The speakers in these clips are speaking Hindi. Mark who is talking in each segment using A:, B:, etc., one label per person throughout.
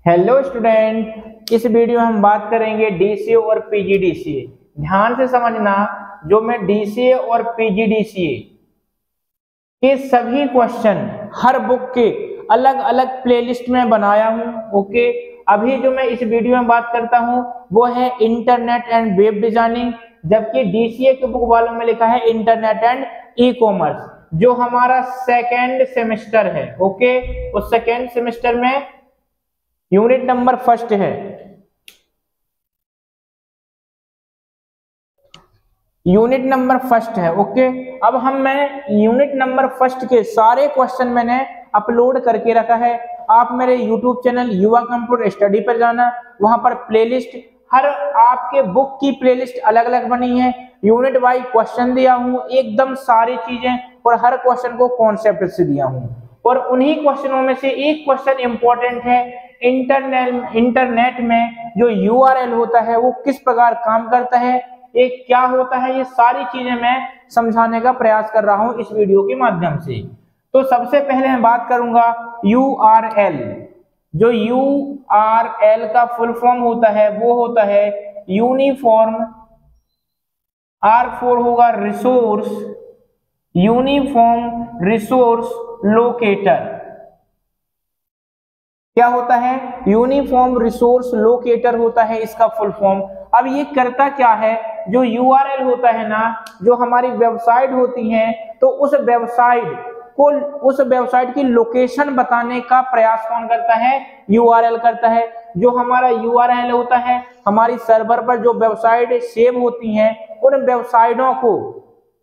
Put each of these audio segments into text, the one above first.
A: हेलो स्टूडेंट, इस वीडियो में हम बात करेंगे डीसीए और पीजीडीसीए। ध्यान से समझना, जो मैं डीसीए और पीजीडीसीए के सभी क्वेश्चन हर बुक के अलग अलग प्लेलिस्ट में बनाया हूं। ओके, अभी जो मैं इस वीडियो में बात करता हूं वो है इंटरनेट एंड वेब डिजाइनिंग, जबकि डीसीए के बुक वालों में लिखा है इंटरनेट एंड ई कॉमर्स, जो हमारा सेकेंड सेमेस्टर है। ओके, उस सेकेंड सेमेस्टर में यूनिट नंबर फर्स्ट है, यूनिट नंबर फर्स्ट है। ओके, अब मैं यूनिट नंबर फर्स्ट के सारे क्वेश्चन मैंने अपलोड करके रखा है। आप मेरे यूट्यूब चैनल युवा कंप्यूटर स्टडी पर जाना, वहां पर प्लेलिस्ट, हर आपके बुक की प्लेलिस्ट अलग अलग बनी है। यूनिट वाइज क्वेश्चन दिया हूं, एकदम सारी चीजें, और हर क्वेश्चन को कॉन्सेप्ट से दिया हूं। और उन्हीं क्वेश्चनों में से एक क्वेश्चन इंपॉर्टेंट है, इंटरनेट में जो यूआरएल होता है वो किस प्रकार काम करता है, ये क्या होता है, ये सारी चीजें मैं समझाने का प्रयास कर रहा हूं इस वीडियो के माध्यम से। तो सबसे पहले मैं बात करूंगा यूआरएल। जो यूआरएल का फुल फॉर्म होता है वो होता है यूनिफॉर्म, R4 होगा रिसोर्स, यूनिफॉर्म रिसोर्स लोकेटर। क्या होता है? यूनिफॉर्म रिसोर्स लोकेटर होता है इसका फुल फॉर्म। अब ये करता क्या है, जो यूआरएल होता है ना, जो हमारी वेबसाइट होती है, तो उस वेबसाइट की लोकेशन बताने का प्रयास कौन करता है? यूआरएल करता है। जो हमारा यूआरएल होता है, हमारी सर्वर पर जो वेबसाइट सेव होती हैं,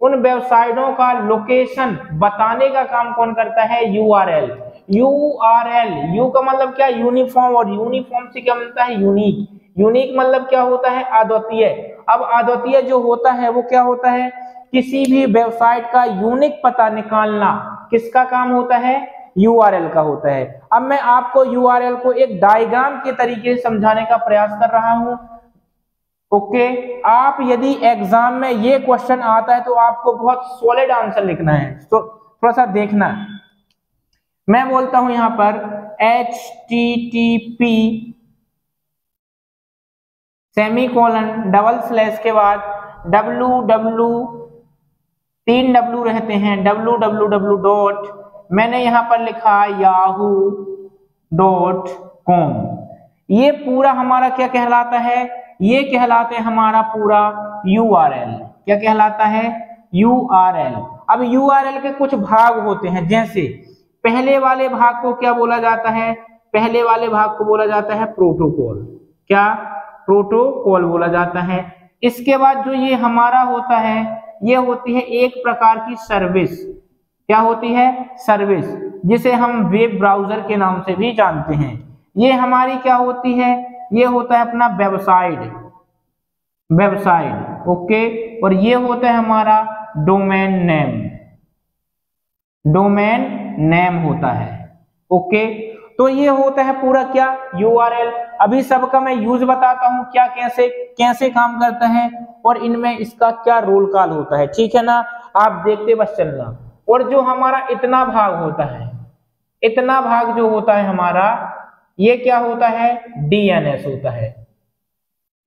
A: उन वेबसाइटों का लोकेशन बताने का काम कौन करता है? यूआरएल। यूआरएल, यू का मतलब क्या? यूनिफॉर्म, और यूनिफॉर्म से क्या मिलता है? यूनिक। यूनिक मतलब क्या होता है? अद्वितीय। अब अद्वितीय जो होता है वो क्या होता है? किसी भी वेबसाइट का यूनिक पता निकालना किसका काम होता है? यूआरएल का होता है। अब मैं आपको यूआरएल को एक डायग्राम के तरीके से समझाने का प्रयास कर रहा हूं। ओके, आप यदि एग्जाम में ये क्वेश्चन आता है तो आपको बहुत सॉलिड आंसर लिखना है, तो थोड़ा सा देखना। मैं बोलता हूं यहां पर http सेमीकोलन डबल स्लैश के बाद www, 3 W रहते हैं, www. मैंने यहां पर लिखा yahoo.com। ये पूरा हमारा क्या कहलाता है? ये कहलाते हैं हमारा पूरा यूआरएल। क्या कहलाता है? यूआरएल। अब यूआरएल के कुछ भाग होते हैं, जैसे पहले वाले भाग को क्या बोला जाता है? पहले वाले भाग को बोला जाता है प्रोटोकॉल। क्या? प्रोटोकॉल बोला जाता है। इसके बाद जो ये हमारा होता है, ये होती है एक प्रकार की सर्विस। क्या होती है? सर्विस, जिसे हम वेब ब्राउजर के नाम से भी जानते हैं। ये हमारी क्या होती है? ये होता है अपना वेबसाइट। ओके, और ये होता है हमारा डोमेन नेम होता है। ओके, तो ये होता है पूरा क्या? यूआरएल। अभी सबका मैं यूज बताता हूं, क्या कैसे काम करता है और इनमें इसका क्या रोल कॉल होता है। ठीक है ना, आप देखते बस चलना। और जो हमारा इतना भाग होता है, इतना भाग जो होता है हमारा, ये क्या होता है? डीएनएस होता है।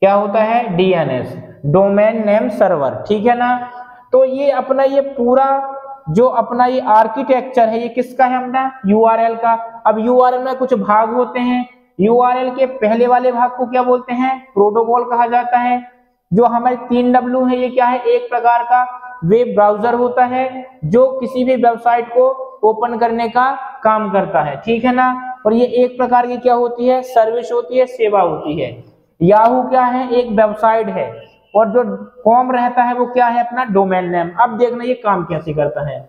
A: क्या होता है? DNS, domain name server. ठीक है ना, तो ये अपना ये पूरा जो अपना ये आर्किटेक्चर है, ये किसका है? अपना यूआरएल का। अब यूआरएल में कुछ भाग होते हैं। यूआरएल के पहले वाले भाग को क्या बोलते हैं? प्रोटोकॉल कहा जाता है। जो हमारे 3 W है, ये क्या है? एक प्रकार का वेब ब्राउजर होता है जो किसी भी वेबसाइट को ओपन करने का काम करता है। ठीक है ना, और ये एक प्रकार की क्या होती है? सर्विस होती है, सेवा होती है। याहू क्या है? एक वेबसाइट है, और जो कॉम रहता है वो क्या है? अपना डोमेन नेम। अब देखना ये काम कैसे करता है।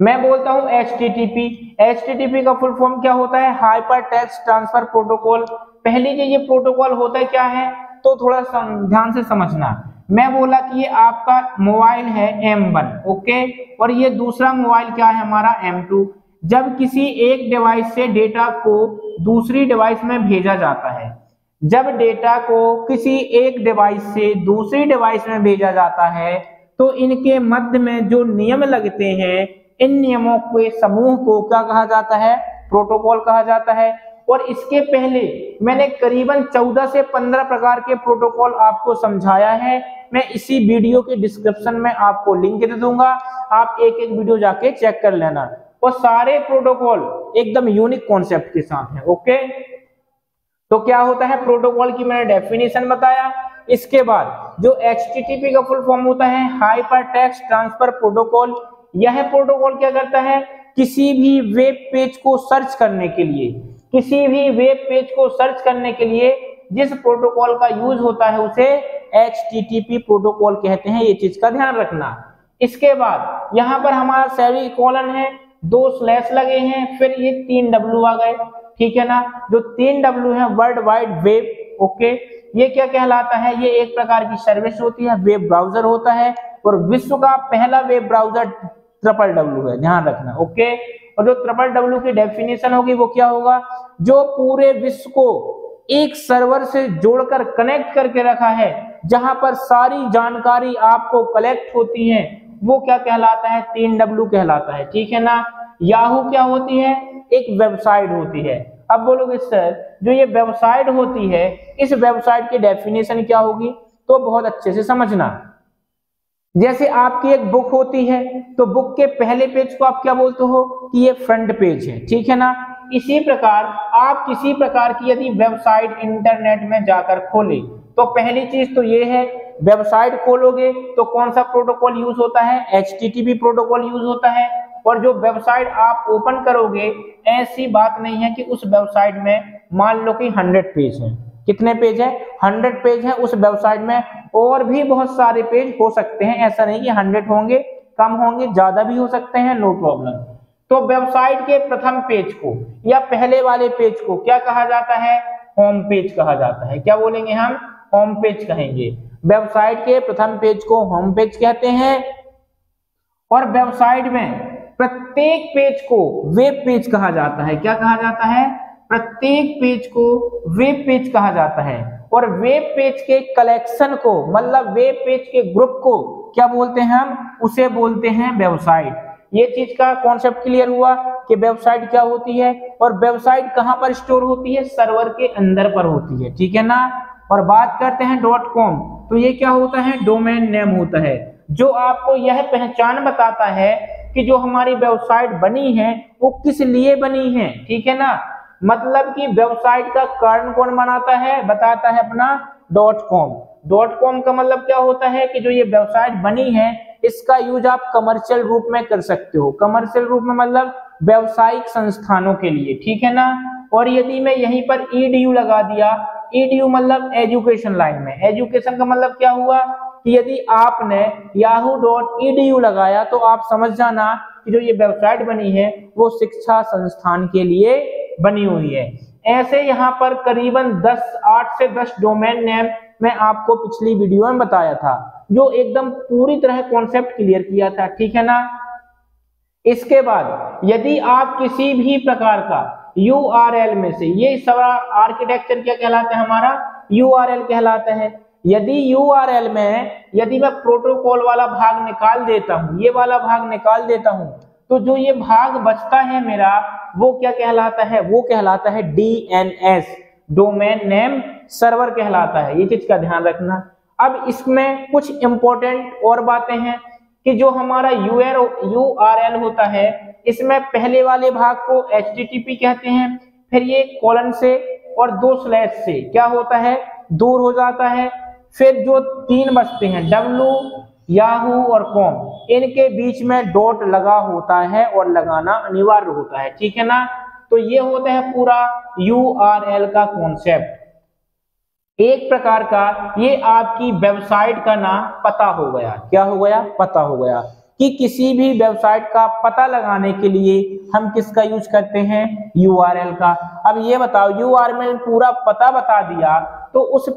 A: मैं बोलता हूं HTTP का फुल फॉर्म क्या होता है? Hyper text transfer protocol. पहली जो ये प्रोटोकॉल होता है क्या है, तो थोड़ा ध्यान से समझना। मैं बोला कि ये आपका मोबाइल है M1, ओके, और ये दूसरा मोबाइल क्या है? हमारा M2। जब किसी एक डिवाइस से डेटा को दूसरी डिवाइस में भेजा जाता है, जब डेटा को किसी एक डिवाइस से दूसरी डिवाइस में भेजा जाता है, तो इनके मध्य में जो नियम लगते हैं, इन नियमों के समूह को क्या कहा जाता है? प्रोटोकॉल कहा जाता है। और इसके पहले मैंने करीबन 14 से 15 प्रकार के प्रोटोकॉल आपको समझाया है। मैं इसी वीडियो के डिस्क्रिप्शन में आपको लिंक दे दूंगा, आप एक एक वीडियो जाके चेक कर लेना। और सारे प्रोटोकॉल एकदम यूनिक कॉन्सेप्ट के साथ हैं। ओके, तो क्या होता है प्रोटोकॉल की मैंने डेफिनेशन बताया। इसके बाद जो HTTP का फुल फॉर्म होता है हाइपर टेक्स्ट ट्रांसफर प्रोटोकॉल। यह प्रोटोकॉल क्या करता है, किसी भी वेब पेज को सर्च करने के लिए, किसी भी वेब पेज को सर्च करने के लिए जिस प्रोटोकॉल का यूज होता है उसे HTTP प्रोटोकॉल कहते हैं, ये चीज का ध्यान रखना। इसके बाद यहाँ पर हमारा सेमीकोलन है, 2 स्लैश लगे हैं, फिर ये 3 W आ गए, ठीक है ना। जो 3 W है वर्ल्ड वाइड वेब। ओके, ये क्या कहलाता है, ये एक प्रकार की सर्विस होती है, वेब ब्राउजर होता है, और विश्व का पहला वेब ब्राउजर WWW है, ध्यान रखना। ओके, और जो WWW की डेफिनेशन होगी वो क्या होगा, जो पूरे विश्व को एक सर्वर से जोड़कर कनेक्ट करके रखा है, जहां पर सारी जानकारी आपको कलेक्ट होती है, वो क्या कहलाता है, 3W कहलाता है, ठीक है ना। याहू क्या होती है, एक वेबसाइट होती है। अब बोलोगे सर जो ये वेबसाइट होती है, इस वेबसाइट की डेफिनेशन क्या होगी, तो बहुत अच्छे से समझना। जैसे आपकी एक बुक होती है, तो बुक के पहले पेज को आप क्या बोलते हो कि ये फ्रंट पेज है, ठीक है ना। इसी प्रकार आप किसी प्रकार की यदि वेबसाइट इंटरनेट में जाकर खोले, तो पहली चीज तो ये है, वेबसाइट खोलोगे तो कौन सा प्रोटोकॉल यूज होता है, HTTP प्रोटोकॉल यूज होता है। और जो वेबसाइट आप ओपन करोगे, ऐसी बात नहीं है कि उस वेबसाइट में मान लो कि 100 पेज है, कितने पेज है, 100 पेज है उस वेबसाइट में, और भी बहुत सारे पेज हो सकते हैं, ऐसा नहीं कि 100 होंगे, कम होंगे, ज्यादा भी हो सकते हैं, नो प्रॉब्लम। तो वेबसाइट के प्रथम पेज को या पहले वाले पेज को क्या कहा जाता है, होम पेज कहा जाता है। क्या बोलेंगे हम, होम पेज कहेंगे। वेबसाइट के प्रथम पेज को होम पेज कहते हैं। और वेबसाइट में प्रत्येक पेज को वेब पेज कहा जाता है। क्या कहा जाता है, प्रत्येक पेज को वेब पेज कहा जाता है। और वेब पेज के कलेक्शन को, मतलब वेब पेज के ग्रुप को क्या बोलते हैं हम, उसे बोलते हैं वेबसाइट। ये चीज का कॉन्सेप्ट क्लियर हुआ कि वेबसाइट क्या होती है, और वेबसाइट कहां पर स्टोर होती है, सर्वर के अंदर पर होती है, ठीक है ना। और बात करते हैं .com, तो ये क्या होता है, डोमेन नेम होता है, जो आपको यह पहचान बताता है कि जो हमारी वेबसाइट बनी है वो किस लिए बनी है, ठीक है ना। मतलब कि वेबसाइट का कारण कौन बनाता है, बताता है अपना .com। .com का मतलब क्या होता है कि जो ये वेबसाइट बनी है इसका यूज आप कमर्शियल रूप में कर सकते हो। कमर्शियल रूप में मतलब व्यावसायिक संस्थानों के लिए, ठीक है ना। और यदि मैं यहीं पर edu लगा दिया, edu मतलब एजुकेशन लाइन में, एजुकेशन का मतलब क्या हुआ कि यदि आपने yahoo.edu लगाया तो आप समझ जाना कि जो ये वेबसाइट बनी है वो शिक्षा संस्थान के लिए बनी हुई है। ऐसे यहाँ पर करीबन 8 से 10 डोमेन नेम मैं आपको पिछली वीडियो में बताया था, जो एकदम पूरी तरह कॉन्सेप्ट क्लियर किया था, ठीक है ना। इसके बाद यदि आप किसी भी प्रकार का URL में से, ये सारा आर्किटेक्चर क्या कहलाता है, हमारा URL कहलाता है। यदि URL में यदि मैं प्रोटोकॉल वाला भाग निकाल देता हूं, ये वाला भाग निकाल देता हूं, तो जो ये भाग बचता है मेरा, वो क्या कहलाता है, वो कहलाता है DNS, डोमेन नेम सर्वर कहलाता है। ये चीज का ध्यान रखना। अब इसमें कुछ इंपॉर्टेंट और बातें हैं कि जो हमारा URL होता है, इसमें पहले वाले भाग को HTTP कहते हैं, फिर ये कोलन से और 2 स्लैश से क्या होता है, दूर हो जाता है। फिर जो 3 बचते हैं W, याहू और कॉम, इनके बीच में डॉट लगा होता है और लगाना अनिवार्य होता है, ठीक है ना। तो ये होता है पूरा URL का कॉन्सेप्ट। एक प्रकार का ये आपकी वेबसाइट का नाम पता हो गया। क्या हो गया, पता हो गया कि किसी भी वेबसाइट का पता लगाने के लिए हम किसका यूज करते हैं, URL का। अब ये बताओ, URL पूरा पता बता दिया तो उस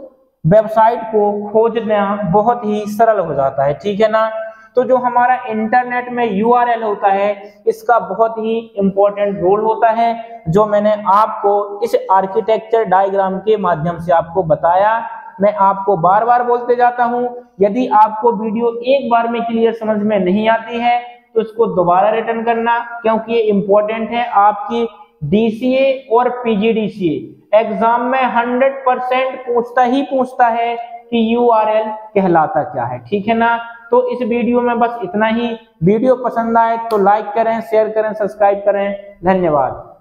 A: वेबसाइट को खोजना बहुत ही सरल हो जाता है, ठीक है ना। तो जो हमारा इंटरनेट में URL होता है, इसका बहुत ही इंपॉर्टेंट रोल होता है, जो मैंने आपको इस आर्किटेक्चर डायग्राम के माध्यम से आपको बताया। मैं आपको बार बार बोलते जाता हूं, यदि आपको वीडियो एक बार में क्लियर समझ में नहीं आती है तो इसको दोबारा रिटर्न करना, क्योंकि ये इंपॉर्टेंट है आपकी DCA और PGDCA एग्जाम में 100% पूछता है कि URL कहलाता क्या है, ठीक है ना। तो इस वीडियो में बस इतना ही। वीडियो पसंद आए तो लाइक करें, शेयर करें, सब्सक्राइब करें। धन्यवाद।